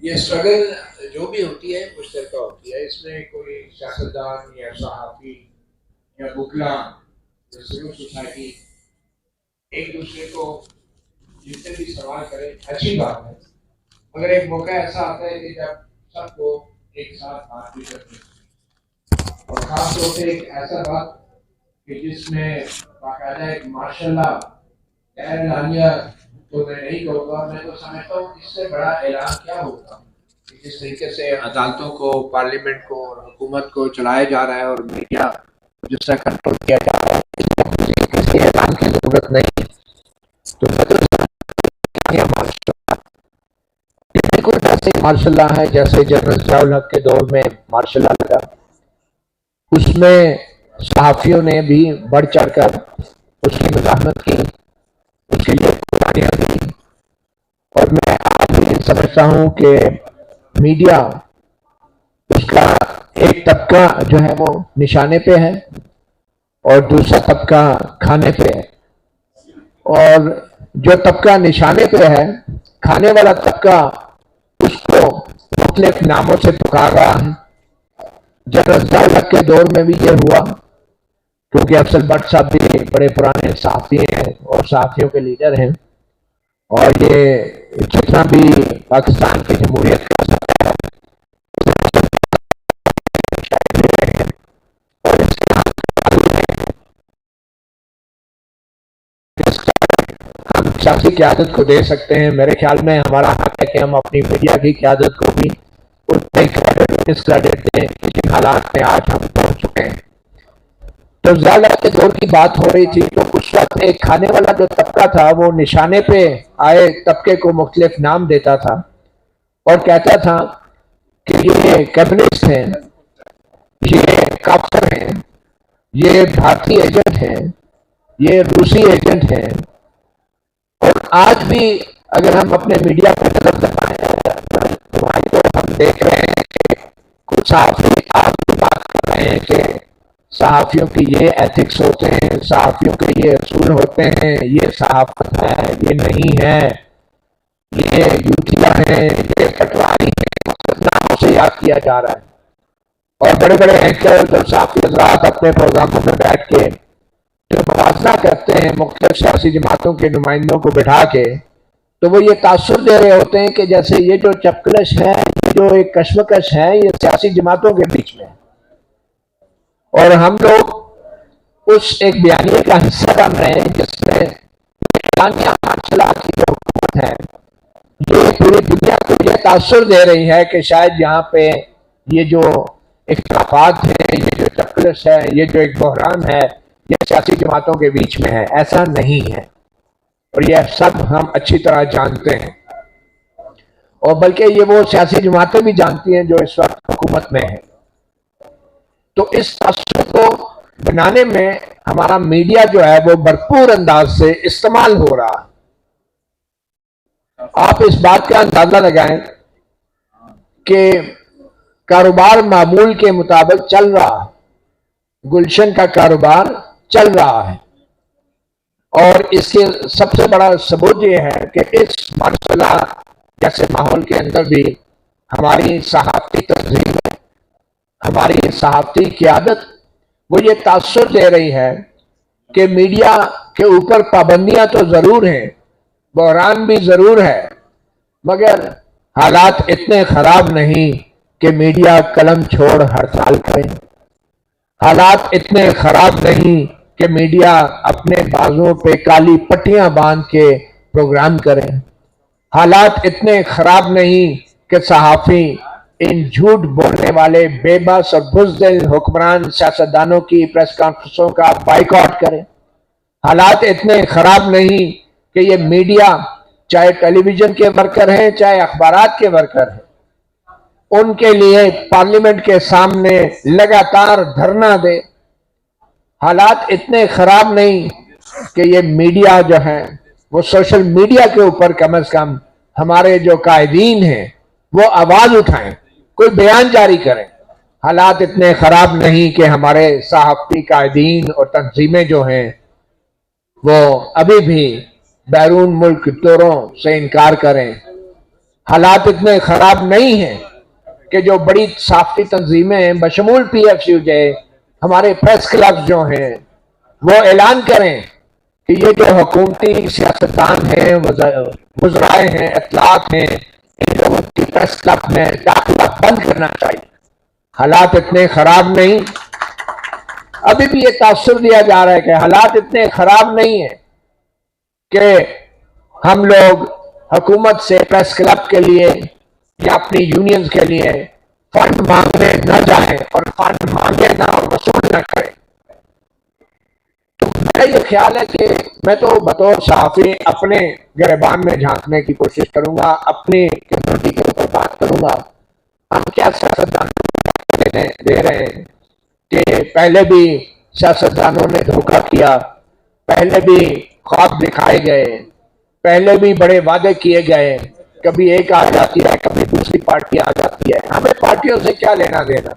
ये स्ट्रगल जो भी होती है मुश्तरका होती है। इसमें कोई सियासतदान या सहाफ़ी या वकला या सिविल सोसाइटी एक दूसरे को जितने भी सवाल करें अच्छी बात है, मगर एक मौका ऐसा आता है कि जब सबको एक साथ बात भी करते हैं और खास तौर से एक ऐसा बात कि जिसमें बाकायदा एक माशाल्लाह एलानिया तो मैं नहीं कहूँगा, मैं तो समझता हूँ इससे बड़ा ऐलान क्या होगा कि जिस तरीके से अदालतों को, पार्लियामेंट को और हुकूमत को चलाया जा रहा है और मीडिया जिस तरह कंट्रोल किया जा रहा है, किसी ऐलान की जरूरत नहीं। तो बिल्कुल ऐसे मार्शल्लाह है जैसे जनरल ज़ियाउल हक के दौर में मार्शल्लाह लगा, उसमें सहाफ़ियों ने भी बढ़ चढ़कर उसकी मज़ाहमत की, उसके लिए कुर्बानियां दी। और मैं आज भी समझता हूँ कि मीडिया उसका एक तबका जो है वो निशाने पे है और दूसरा तबका खाने पे है। और जो तबका निशाने पे है, खाने वाला तबका, उसको मुख्तलिफ नामों से पुकार रहा है। जनरल ज़ियाउल हक के दौर में भी ये हुआ, क्योंकि अफजल भट्ट साहब भी बड़े पुराने सहाफ़ी हैं और सहाफ़ियों के लीडर हैं, और ये जितना भी पाकिस्तान की जमहूरियत का हम सियासी क़यादत को दे सकते हैं। मेरे ख्याल में हमारा हक है कि हम अपनी मीडिया की क़यादत को भी उतना ही क्रेडिट दें कि जिन हालात में आज हम पहुंच चुके हैं। तो ज़ियाउल हक के दौर की बात हो रही थी, तो उस वक्त एक खाने वाला जो तबका था वो निशाने पे आए तबके को मुख्तलिफ नाम देता था और कहता था कि ये कम्युनिस्ट हैं, ये काफिर हैं, ये भारतीय एजेंट हैं, ये रूसी एजेंट हैं। और आज भी अगर हम अपने मीडिया पर नजर दबाएं तो हम देख रहे हैं कि कुछ सहाफ़ी आज भी बात कर रहे हैं कि सहाफ़ियों की ये एथिक्स होते हैं, सहाफ़ियों के ये असूल होते हैं, ये सहाफ़त है, ये नहीं है, ये यूथिया है, ये पटवारी है, नामों से याद किया जा रहा है। और बड़े बड़े एंकर और सहाफ़ी हज़रात अपने प्रोग्रामों में बैठ के जो मुवाज़ना करते हैं मुख्तलिफ सियासी जमातों के नुमाइंदों को बिठा के, तो वो ये तासुर दे रहे होते हैं कि जैसे ये जो चपकलश है, जो एक कश्मकश है, ये सियासी जमातों के बीच में है। और हम लोग उस एक बयानिए का हिस्सा बन रहे हैं जिसमें मार्शल्लाह की जो हुकूमत है ये पूरी दुनिया को ये तासुर दे रही है कि शायद यहाँ पे ये जो इख्तिलाफात है, ये जो चपकलश है, ये जो एक बहरान है, ये सियासी जमातों के बीच में है। ऐसा नहीं है और यह सब हम अच्छी तरह जानते हैं, और बल्कि ये वो सियासी जमातें भी जानती हैं जो इस वक्त हुकूमत में है। तो इस तासुर को बनाने में हमारा मीडिया जो है वो भरपूर अंदाज से इस्तेमाल हो रहा है। आप इस बात का अंदाजा लगाएं कि कारोबार मामूल के मुताबिक चल रहा है, गुलशन का कारोबार चल रहा है, और इसके सबसे बड़ा सबूत ये है कि इस माशाल्लाह जैसे माहौल के अंदर भी हमारी सहाफ़ती तंजीम, हमारी सहाफ़ती क़यादत वो ये तासुर दे रही है कि मीडिया के ऊपर पाबंदियां तो जरूर हैं, बहरान भी जरूर है, मगर हालात इतने खराब नहीं कि मीडिया कलम छोड़ हड़ताल करे। हालात इतने खराब नहीं कि मीडिया अपने बाजुओं पे काली पट्टियां बांध के प्रोग्राम करें। हालात इतने खराब नहीं कि सहाफ़ी इन झूठ बोलने वाले बेबस और बुज़दिल हुक्मरान सियासतदानों की प्रेस कॉन्फ्रेंसों का बाइकआउट करें। हालात इतने खराब नहीं कि ये मीडिया, चाहे टेलीविजन के वर्कर हैं, चाहे अखबारात के वर्कर हैं, उनके लिए पार्लियामेंट के सामने लगातार धरना दे। हालात इतने खराब नहीं कि ये मीडिया जो है वो सोशल मीडिया के ऊपर कम से कम हमारे जो कायदीन हैं वो आवाज उठाएं, कोई बयान जारी करें। हालात इतने खराब नहीं कि हमारे सहाफ़ती कायदीन और तंजीमें जो हैं वो अभी भी बैरून मुल्क दौरों से इनकार करें। हालात इतने खराब नहीं हैं कि जो बड़ी साफी तंजीमें हैं बशमूल PFU के हमारे प्रेस क्लब जो हैं वो ऐलान करें कि ये जो हुकूमती सियासतदान हैं, वज़राए हैं, इत्तलात हैं, इन लोगों की प्रेस क्लब में दाखिला बंद करना चाहिए। हालात इतने खराब नहीं, अभी भी ये तासुर दिया जा रहा है कि हालात इतने खराब नहीं है कि हम लोग हुकूमत से प्रेस क्लब के लिए या अपनी यूनियंस के लिए फंड मांगने न जाएं और फंड मांगे ना और वसूल न करें। तो मेरा ये ख्याल है कि मैं तो बतौर सहाफ़ी अपने गिरबान में झांकने की कोशिश करूंगा, अपनी कम्युनिटी के ऊपर बात करूंगा। हम क्या सियासतदान दे रहे हैं कि पहले भी सियासतदानों ने धोखा किया, पहले भी ख्वाब दिखाए गए, पहले भी बड़े वादे किए गए, कभी एक आ जाती है, कभी दूसरी पार्टी आ जाती है। हमें पार्टियों से क्या लेना देना?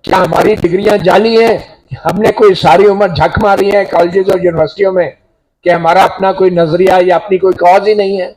क्या हमारी डिग्रियां जाली हैं? हमने कोई सारी उम्र झक मारी है कॉलेजेस और यूनिवर्सिटियों में कि हमारा अपना कोई नजरिया या अपनी कोई कॉज ही नहीं है?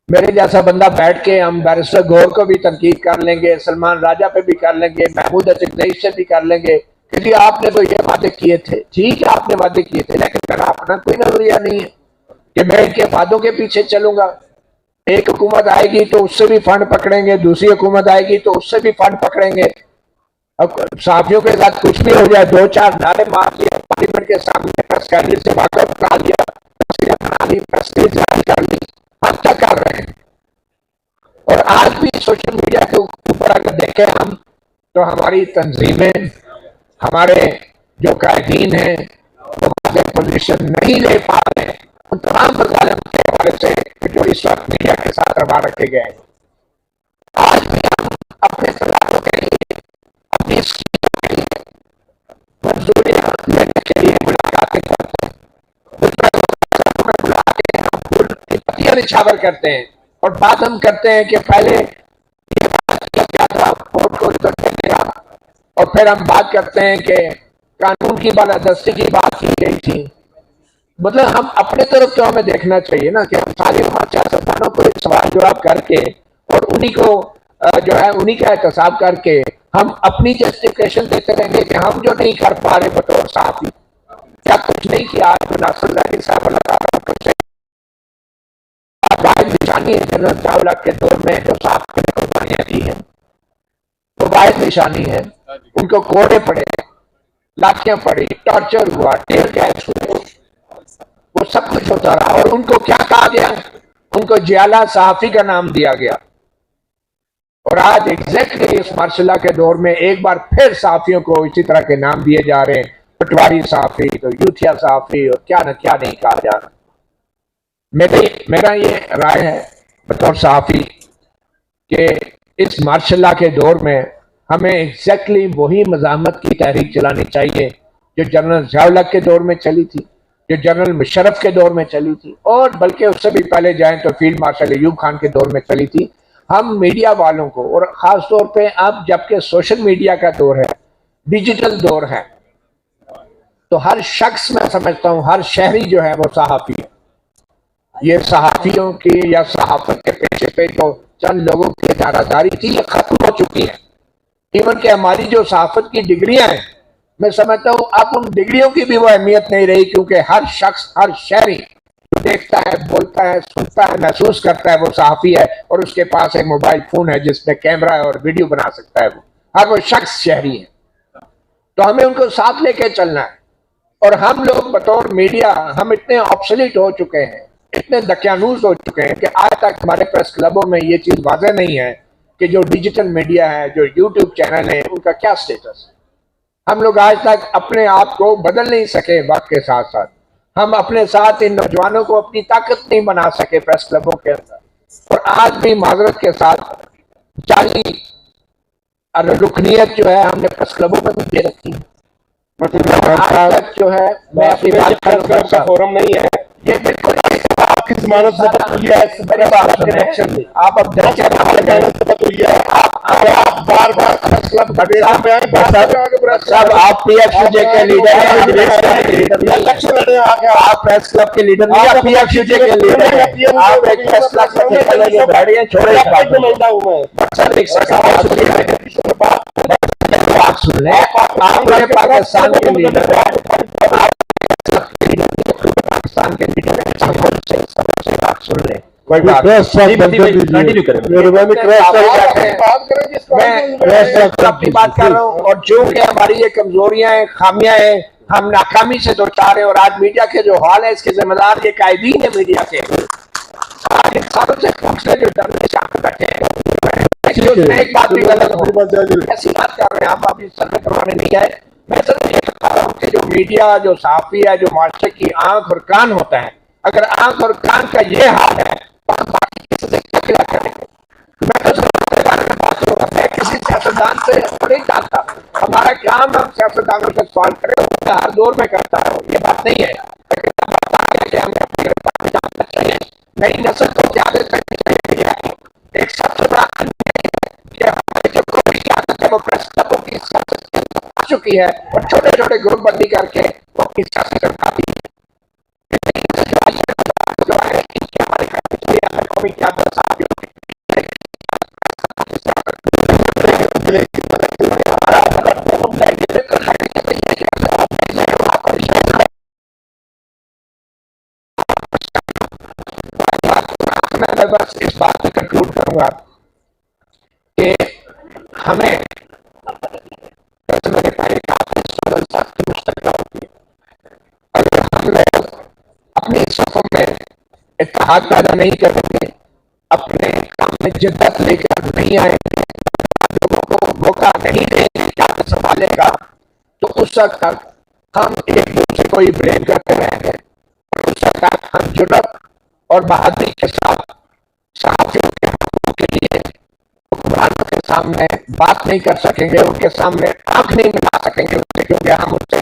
मेरे जैसा बंदा बैठ के हम बैरिस्टर गौर को भी तनकीद कर लेंगे, सलमान राजा पे भी कर लेंगे, महमूद अतिक से भी कर लेंगे कि जी आपने तो ये वादे किए थे। ठीक है, आपने वादे किए थे, लेकिन मेरा अपना कोई नजरिया नहीं है कि मैं इनके वादों के पीछे चलूंगा। एक हुकूमत आएगी तो उससे भी फंड पकड़ेंगे, दूसरी हुकूमत आएगी तो उससे भी फंड पकड़ेंगे। अब साथियों के साथ कुछ भी हो जाए, 2-4 नारे मार दिए, पार्लियामेंट के सामने प्रेस कैबिनेट से वाकफ करा दिया, प्रेस जारी कर ली, हम क्या कर रहे हैं? और आज भी सोशल मीडिया के ऊपर अगर देखें हम तो हमारी तंजीमें, हमारे जो कायदीन हैं वो पोजीशन नहीं ले पा रहे हैं उन तमाम मसाइल के हवाले से जो इस वक्त मीडिया के साथ रवा रखे गए हैं। आज भी हम अपने सलाहों के लिए, अपनी मंजूरियां लेने के लिए मुलाकातें करते हैं, उसमें बुला के हम फूल की पत्तियां निछावर करते हैं और बात हम करते हैं कि पहले ये बात क्या था, कोर्ट को रिजल्ट देगा, और फिर हम बात करते हैं कि कानून की बालादस्ती की बात की गई थी। मतलब हम अपने तरफ तो हमें देखना चाहिए ना कि हम सारी उम्र सियासतदानों को सवाल जवाब करके और उन्हीं को जो है उन्हीं का एहतसाब करके हम अपनी जस्टिफिकेशन देते रहेंगे कि हम जो नहीं कर पा रहे बतौर साहब क्या कुछ नहीं किया। आज नासिर ज़ाहिर साहब वाहिद निशानी है जनरल चावला के दौर में जो साहब ने कुर्बानियां दी हैं, वो वाहिद निशानी है। उनको कोड़े पड़े, लाठियां पड़ी, टॉर्चर हुआ, टेयर गैस हुए, वो सब कुछ होता रहा और उनको क्या कहा गया? उनको जियाला सहाफी का नाम दिया गया। और आज एग्जैक्टली इस मार्शल के दौर में एक बार फिर सहाफियों को इसी तरह के नाम दिए जा रहे हैं, पटवारी सहाफी, तो यूथिया सहाफी और क्या न क्या नहीं कहा जा रहा। मेरा ये राय है बतौर सहाफी कि इस मार्शल के दौर में हमें एग्जैक्टली वही मज़ाहमत की तहरीक चलानी चाहिए जो जनरल ज़िया-उल-हक के दौर में चली थी, जो जनरल मुशर्रफ के दौर में चली थी, और बल्कि उससे भी पहले जाएं तो फील्ड मार्शल अयूब खान के दौर में चली थी। हम मीडिया वालों को, और ख़ास तौर पे अब जबकि सोशल मीडिया का दौर है, डिजिटल दौर है, तो हर शख्स, मैं समझता हूँ हर शहरी जो है वो सहाफ़ी है। ये सहाफ़ियों की या सहाफ़त के पेशे पे तो चंद लोगों की दारादारी थी, ये खत्म हो चुकी है। इवन के हमारी जो सहाफ़त की डिग्रियां हैं, मैं समझता हूँ अब उन डिग्रियों की भी वो अहमियत नहीं रही, क्योंकि हर शख्स, हर शहरी जो देखता है, बोलता है, सुनता है, महसूस करता है वो सहाफ़ी है, और उसके पास एक मोबाइल फोन है जिसमें कैमरा है और वीडियो बना सकता है, वो शख्स शहरी है। तो हमें उनको साथ लेके चलना है। और हम लोग बतौर मीडिया हम इतने ऑब्सोलीट हो चुके हैं, इतने दकियानूस हो चुके हैं कि आज तक हमारे प्रेस क्लबों में ये चीज़ वाज़ेह नहीं है कि जो डिजिटल मीडिया है, जो यूट्यूब चैनल है, उनका क्या स्टेटस है। हम लोग आज तक अपने आप को बदल नहीं सके वक्त के साथ साथ। हम अपने साथ इन नौजवानों को अपनी ताकत नहीं बना सके प्रेस क्लबों के अंदर, और आज भी माजरत के साथ जाली रुकनीयत जो है हमने प्रेस क्लबों में भी दे रखी है। आज तक जो है मैं अपनी बात का फोरम नहीं है, ये बिल्कुल आपकी जमानत से आप अब आप बार बार क्लब साहब आप पीएफयूजे के लीडर हैं, इलेक्शन लड़े आके आप प्रेस क्लब के लीडर नहीं, आप पीएफयूजे के लीडर हैं। आप एक प्रेस क्लब के चले गए बैठिए, छोड़े बात सुन ले। आप पूरे पाकिस्तान के लीडर हैं, पाकिस्तान के लीडर से बात सुन ले। कोई बात कंटिन्यू करें, मैं अपनी बात कर रहा हूँ। और जो कि हमारी ये कमजोरियां हैं, खामियां हैं, हम नाकामी से दो चार हैं। और आज मीडिया के जो हाल है इसके जिम्मेदार ये कायदीन है मीडिया के। आज इंसानों से पूछने जो डरने से बैठे हैं, एक बात भी गलत ऐसी बात कर रहे हैं। हम अभी सर्वे करवाने नहीं आए। मैं सिर्फ ये बता रहा हूँ कि जो मीडिया, जो सहाफी है, जो माशरे की आंख और कान होता है, अगर आंख और कान का ये हाल है तो हम बाकी किसी से क्या करेंगे? मैं किसी सियासतदान से नहीं चाहता। हमारा काम हम सियासतदानों से सवाल करें, हर दौर में करता है, ये बात नहीं है। नई नस्ल को ज्यादा करनी चाहिए। एक सबसे बड़ा हमारे जो वो प्रेस क्लबों की आ चुकी है और छोटे छोटे ग्रुप बंदी करके वो अपनी सियासत करती है। मैं बस इस बात पे कंक्लूड करूंगा कि हमें अगर हम लोग अपने सफर में इत्तेहाद पैदा नहीं करेंगे, अपने काम में जिद्दत लेकर नहीं आएंगे, लोगों को मौका नहीं देंगे क्या संभालने का, तो उस वक्त तक हम एक दूसरे को ही ब्लेम करते रहेंगे। और उस वक्त तक हम जुर्रत और बहादुरी के साथ सहाफियों के हकूक़ के लिए हुक्मरानों के सामने बात नहीं कर सकेंगे, उनके सामने आंख नहीं मिला सकेंगे, क्योंकि हम उससे